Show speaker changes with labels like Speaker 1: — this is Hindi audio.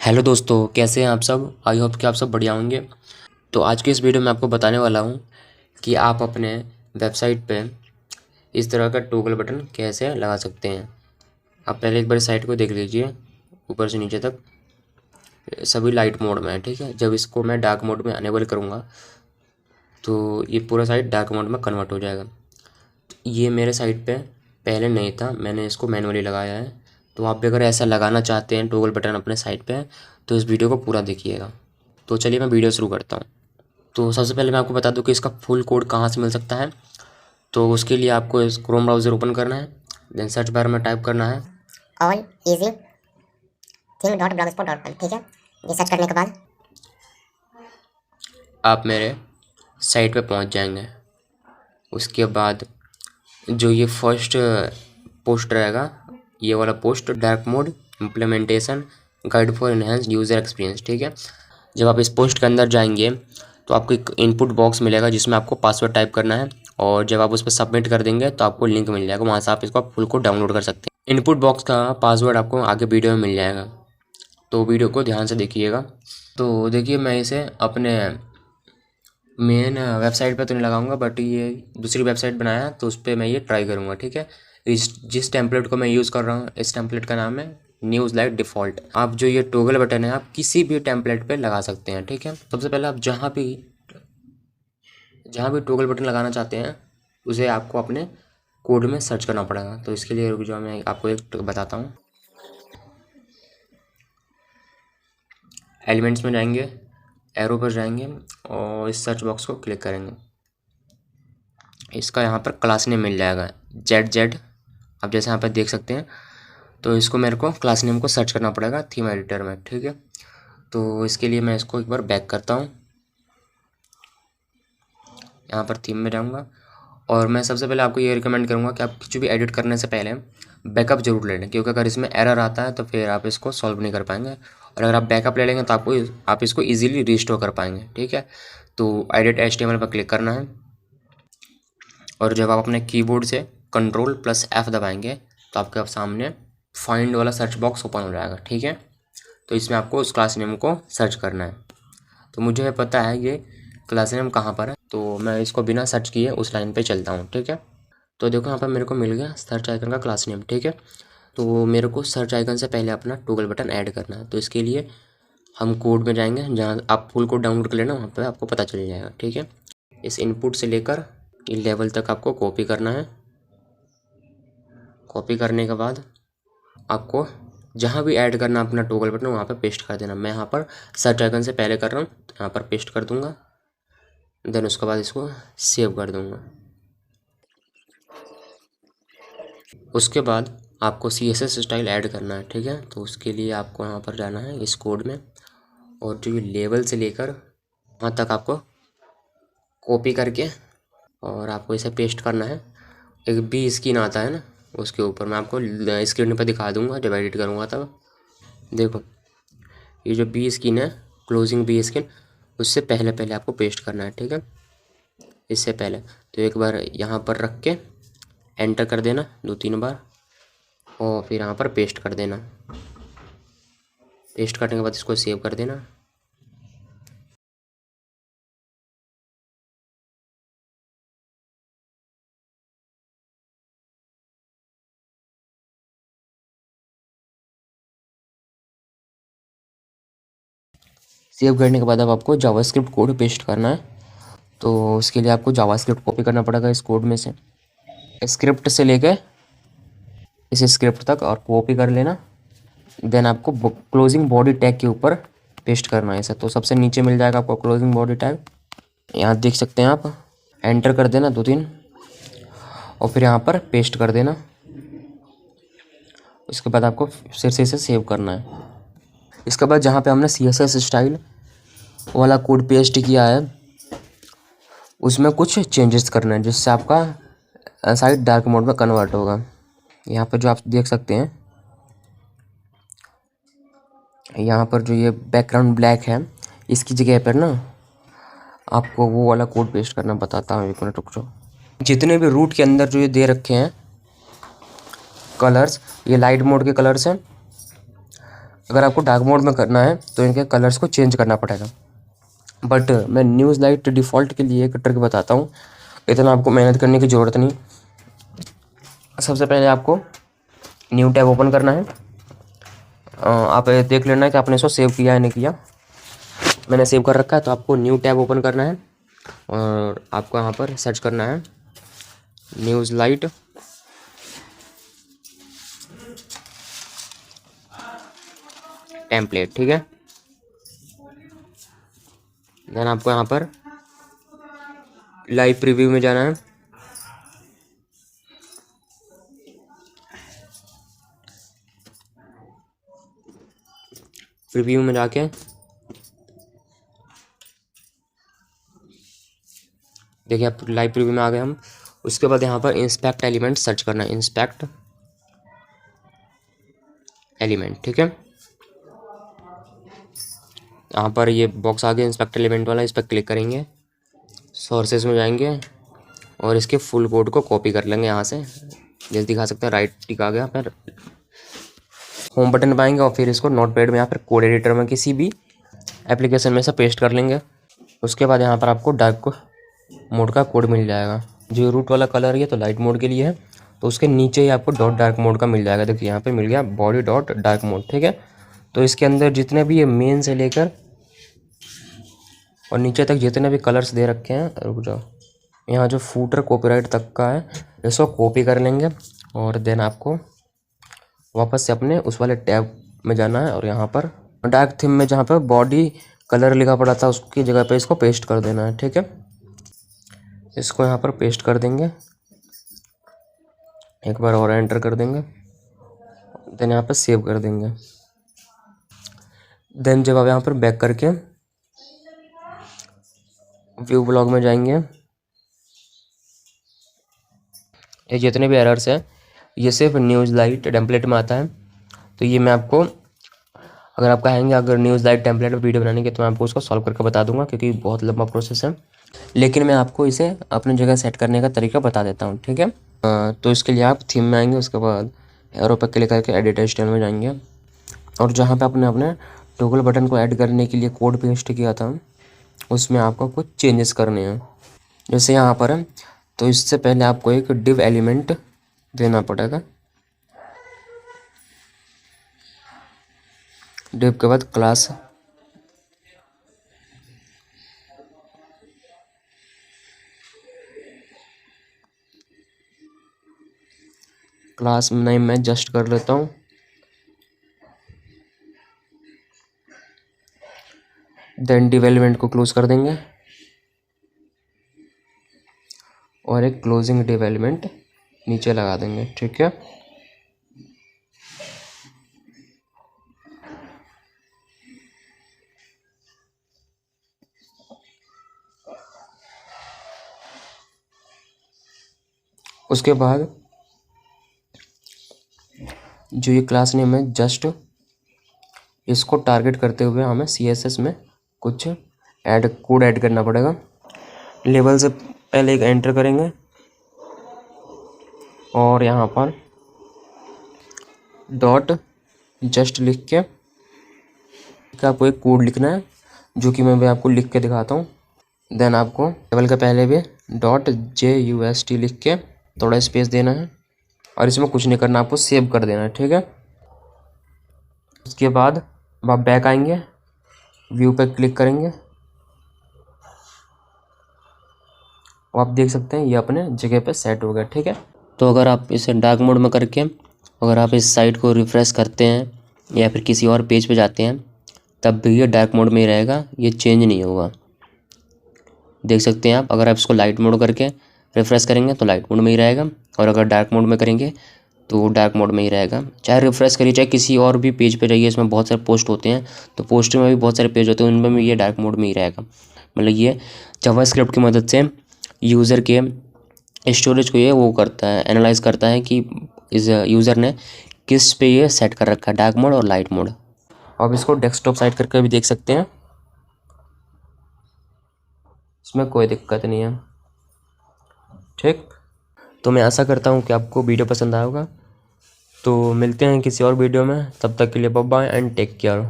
Speaker 1: हेलो दोस्तों, कैसे हैं आप सब। आई होप कि आप सब बढ़िया होंगे। तो आज के इस वीडियो में आपको बताने वाला हूं कि आप अपने वेबसाइट पे इस तरह का टॉगल बटन कैसे लगा सकते हैं। आप पहले एक बार साइट को देख लीजिए, ऊपर से नीचे तक सभी लाइट मोड में है, ठीक है। जब इसको मैं डार्क मोड में अनेबल करूँगा तो ये पूरा साइट डार्क मोड में कन्वर्ट हो जाएगा। ये मेरे साइट पे पहले नहीं था, मैंने इसको मैनुअली लगाया है। तो आप भी अगर ऐसा लगाना चाहते हैं टॉगल बटन अपने साइट पे, तो इस वीडियो को पूरा देखिएगा। तो चलिए मैं वीडियो शुरू करता हूँ। तो सबसे पहले मैं आपको बता दूँ कि इसका फुल कोड कहाँ से मिल सकता है। तो उसके लिए आपको इस क्रोम ब्राउज़र ओपन करना है, देन सर्च बार में टाइप करना है
Speaker 2: all easy thing dot blog spot dot com. ठीक है, ये सर्च करने के बाद
Speaker 1: आप मेरे साइट पे पहुंच जाएंगे। उसके बाद जो ये फर्स्ट पोस्ट रहेगा, ये वाला post dark mode implementation guide for enhanced user experience, ठीक है। जब आप इस पोस्ट के अंदर जाएंगे तो आपको एक इनपुट बॉक्स मिलेगा जिसमें आपको पासवर्ड टाइप करना है, और जब आप उस पर सबमिट कर देंगे तो आपको लिंक मिल जाएगा, वहाँ से आप इसको फुल को डाउनलोड कर सकते हैं। इनपुट बॉक्स का पासवर्ड आपको आगे वीडियो में मिल जाएगा, तो वीडियो को ध्यान से देखिएगा। तो देखिए, मैं इसे अपने मेन वेबसाइट पे तो नहीं लगाऊंगा, बट ये दूसरी वेबसाइट बनाया तो उस पर मैं ये ट्राई करूँगा, ठीक है। जिस टेम्पलेट को मैं यूज़ कर रहा हूँ, इस टेम्पलेट का नाम है न्यूज़ लाइट डिफ़ॉल्ट। आप जो ये टॉगल बटन है आप किसी भी टेम्पलेट पे लगा सकते हैं, ठीक है। सबसे पहले आप जहाँ भी टॉगल बटन लगाना चाहते हैं उसे आपको अपने कोड में सर्च करना पड़ेगा। तो इसके लिए रुक जाओ, मैं आपको एक बताता हूँ। एलिमेंट्स में जाएंगे, एरो पर जाएंगे और इस सर्च बॉक्स को क्लिक करेंगे। इसका यहाँ पर क्लास नेम मिल जाएगा जेड। आप जैसे यहाँ पर देख सकते हैं, तो इसको मेरे को क्लास नेम को सर्च करना पड़ेगा थीम एडिटर में, ठीक है। तो इसके लिए मैं इसको एक बार बैक करता हूँ, यहाँ पर थीम में जाऊँगा। और मैं सबसे पहले आपको ये रिकमेंड करूँगा कि आप कुछ भी एडिट करने से पहले बैकअप जरूर ले लें, क्योंकि अगर इसमें एरर आता है तो फिर आप इसको सॉल्व नहीं कर पाएंगे। और अगर आप बैकअप ले लेंगे तो आप इसको ईजिली रिस्टोर कर पाएंगे, ठीक है। तो एडिट HTML पर क्लिक करना है, और जब आप अपने कीबोर्ड से Ctrl+F दबाएंगे तो आपके सामने फाइंड वाला सर्च बॉक्स ओपन हो जाएगा, ठीक है। तो इसमें आपको उस क्लास नेम को सर्च करना है। तो मुझे पता है ये क्लास नेम कहाँ पर है, तो मैं इसको बिना सर्च किए उस लाइन पे चलता हूँ, ठीक है। तो देखो यहाँ पर मेरे को मिल गया सर्च आइकन का क्लास नेम, ठीक है। तो मेरे को सर्च आइकन से पहले अपना टॉगल बटन ऐड करना है। तो इसके लिए हम कोड में जाएंगे, जहाँ आप फुल कोड डाउनलोड कर लेना, वहाँ पर आपको पता चल जाएगा, ठीक है। इस इनपुट से लेकर ये लेवल तक आपको कॉपी करना है। कॉपी करने के बाद आपको जहाँ भी ऐड करना अपना टॉगल बटन वहाँ पर पेस्ट कर देना। मैं यहाँ पर सर्च आइकन से पहले कर रहा हूँ, तो यहाँ पर पेस्ट कर दूँगा। देन उसके बाद इसको सेव कर दूँगा। उसके बाद आपको CSS स्टाइल ऐड करना है, ठीक है। तो उसके लिए आपको यहाँ पर जाना है इस कोड में, और जो ये लेवल से लेकर वहाँ तक आपको कॉपी करके और आपको इसे पेस्ट करना है। एक बी स्क्रीन आता है ना, उसके ऊपर मैं आपको स्क्रीन पर दिखा दूँगा जब एडिट करूँगा तब। देखो, ये जो बी स्क्रीन है, क्लोजिंग बी स्क्रीन, उससे पहले पहले आपको पेस्ट करना है, ठीक है। इससे पहले तो एक बार यहाँ पर रख के एंटर कर देना 2-3 बार, और फिर यहाँ पर पेस्ट कर देना। पेस्ट करने के बाद इसको सेव कर देना। सेव करने के बाद अब आपको जावास्क्रिप्ट कोड पेस्ट करना है। तो उसके लिए आपको जावास्क्रिप्ट कॉपी करना पड़ेगा इस कोड में से, स्क्रिप्ट से लेके इस स्क्रिप्ट तक, और कॉपी कर लेना। देन आपको क्लोजिंग बॉडी टैग के ऊपर पेस्ट करना है इसे। तो सबसे नीचे मिल जाएगा आपको क्लोजिंग बॉडी टैग, यहाँ देख सकते हैं आप। एंटर कर देना 2-3, और फिर यहाँ पर पेस्ट कर देना। उसके बाद आपको फिर से इसे सेव करना है। इसके बाद जहाँ पे हमने CSS स्टाइल वाला कोड पेस्ट किया है उसमें कुछ चेंजेस करना है, जिससे आपका साइट डार्क मोड में कन्वर्ट होगा। यहाँ पर जो आप देख सकते हैं, यहाँ पर जो ये बैकग्राउंड ब्लैक है, इसकी जगह पर ना आपको वो वाला कोड पेस्ट करना बताता हूँ, 1 मिनट रुक जाओ। जितने भी रूट के अंदर जो ये दे रखे हैं कलर्स, ये लाइट मोड के कलर्स हैं। अगर आपको डार्क मोड में करना है तो इनके कलर्स को चेंज करना पड़ेगा। बट मैं न्यूज़ लाइट डिफ़ॉल्ट के लिए एक ट्रिक बताता हूँ, इतना आपको मेहनत करने की ज़रूरत नहीं। सबसे पहले आपको न्यू टैब ओपन करना है। आप देख लेना है कि आपने इसको सेव किया है नहीं किया। मैंने सेव कर रखा है, तो आपको न्यू टैब ओपन करना है और आपको यहाँ पर सर्च करना है न्यूज़ लाइट टेम्पलेट, ठीक है। देन आपको यहाँ पर लाइव प्रीव्यू में जाना है। प्रीव्यू में जाके देखिए आप लाइव प्रीव्यू में आ गए हम। उसके बाद यहाँ पर इंस्पेक्ट एलिमेंट सर्च करना है, इंस्पेक्ट एलिमेंट, ठीक है। यहाँ पर ये बॉक्स आ गया इंस्पेक्ट एलिमेंट वाला, इस पर क्लिक करेंगे, सोर्सेज में जाएंगे और इसके फुल कोड को कॉपी कर लेंगे यहाँ से, जैसे दिखा सकते हैं राइट टिक आ गया। फिर होम बटन पाएंगे और फिर इसको नोटपैड में या फिर कोड एडिटर में किसी भी एप्लीकेशन में से पेस्ट कर लेंगे। उसके बाद यहाँ पर आपको डार्क मोड का कोड मिल जाएगा। जो रूट वाला कलर है तो लाइट मोड के लिए है, तो उसके नीचे ही आपको डॉट डार्क मोड का मिल जाएगा। देखिए यहाँ पे मिल गया बॉडी डॉट डार्क मोड, ठीक है। तो इसके अंदर जितने भी ये मेन से लेकर और नीचे तक जितने भी कलर्स दे रखे हैं, रुक जाओ, यहाँ जो फूटर कॉपीराइट तक का है इसको कॉपी कर लेंगे और देन आपको वापस से अपने उस वाले टैब में जाना है और यहाँ पर डार्क थीम में जहाँ पर बॉडी कलर लिखा पड़ा था उसकी जगह पे इसको पेस्ट कर देना है, ठीक है। इसको यहाँ पर पेस्ट कर देंगे, एक बार और एंटर कर देंगे, देन यहाँ पर सेव कर देंगे। देन जब आप यहाँ पर बैक करके व्यू ब्लॉग में जाएंगे, ये जितने भी एरर्स हैं ये सिर्फ न्यूज़ लाइट टेम्पलेट में आता है। तो ये मैं आपको, अगर आप कहेंगे अगर न्यूज़ लाइट टेम्पलेट पर वीडियो बनाने की, तो मैं आपको उसको सॉल्व करके बता दूंगा, क्योंकि बहुत लंबा प्रोसेस है। लेकिन मैं आपको इसे अपनी जगह सेट करने का तरीका बता देता हूँ, ठीक है। तो इसके लिए आप थीम में आएंगे, उसके बाद एरो पर क्लिक करके एडिट एचटीएमएल में जाएंगे और जहाँ पे आपने अपने टॉगल बटन को ऐड करने के लिए कोड पेस्ट किया था उसमें आपको कुछ चेंजेस करने हैं। जैसे यहाँ पर है, तो इससे पहले आपको एक डिव एलिमेंट देना पड़ेगा। डिव के बाद क्लास, क्लास नेम मैं जस्ट कर लेता हूँ। देन डिव एलिमेंट को क्लोज कर देंगे और एक क्लोजिंग डिव एलिमेंट नीचे लगा देंगे, ठीक है। उसके बाद जो ये क्लास नेम है जस्ट, इसको टारगेट करते हुए हमें CSS में कुछ कोड ऐड करना पड़ेगा। लेवल से पहले एक एंटर करेंगे और यहाँ पर डॉट जस्ट लिख के आपको एक कोड लिखना है, जो कि मैं भी आपको लिख के दिखाता हूँ। देन आपको लेवल के पहले भी .JUST लिख के थोड़ा स्पेस देना है और इसमें कुछ नहीं करना, आपको सेव कर देना है, ठीक है। उसके बाद आप बैक आएंगे, व्यू पर क्लिक करेंगे और आप देख सकते हैं ये अपने जगह पे सेट हो गया, ठीक है। तो अगर आप इसे डार्क मोड में करके अगर आप इस साइट को रिफ़्रेश करते हैं या फिर किसी और पेज पे जाते हैं, तब भी ये डार्क मोड में ही रहेगा, ये चेंज नहीं होगा। देख सकते हैं आप, अगर आप इसको लाइट मोड करके रिफ़्रेश करेंगे तो लाइट मोड में ही रहेगा और अगर डार्क मोड में करेंगे तो डार्क मोड में ही रहेगा। चाहे रिफ़्रेश करिए, चाहे किसी और भी पेज पे जाइए, इसमें बहुत सारे पोस्ट होते हैं, तो पोस्ट में भी बहुत सारे पेज होते हैं, उनमें भी ये डार्क मोड में ही रहेगा। मतलब ये जावास्क्रिप्ट की मदद से यूज़र के स्टोरेज को ये वो करता है, एनालाइज करता है कि इस यूज़र ने किस पे ये सेट कर रखा है, डार्क मोड और लाइट मोड। अब इसको डेस्कटॉप साइड करके भी देख सकते हैं, इसमें कोई दिक्कत नहीं है, ठीक। तो मैं आशा करता हूँ कि आपको वीडियो पसंद आया होगा। तो मिलते हैं किसी और वीडियो में, तब तक के लिए bye bye and take care.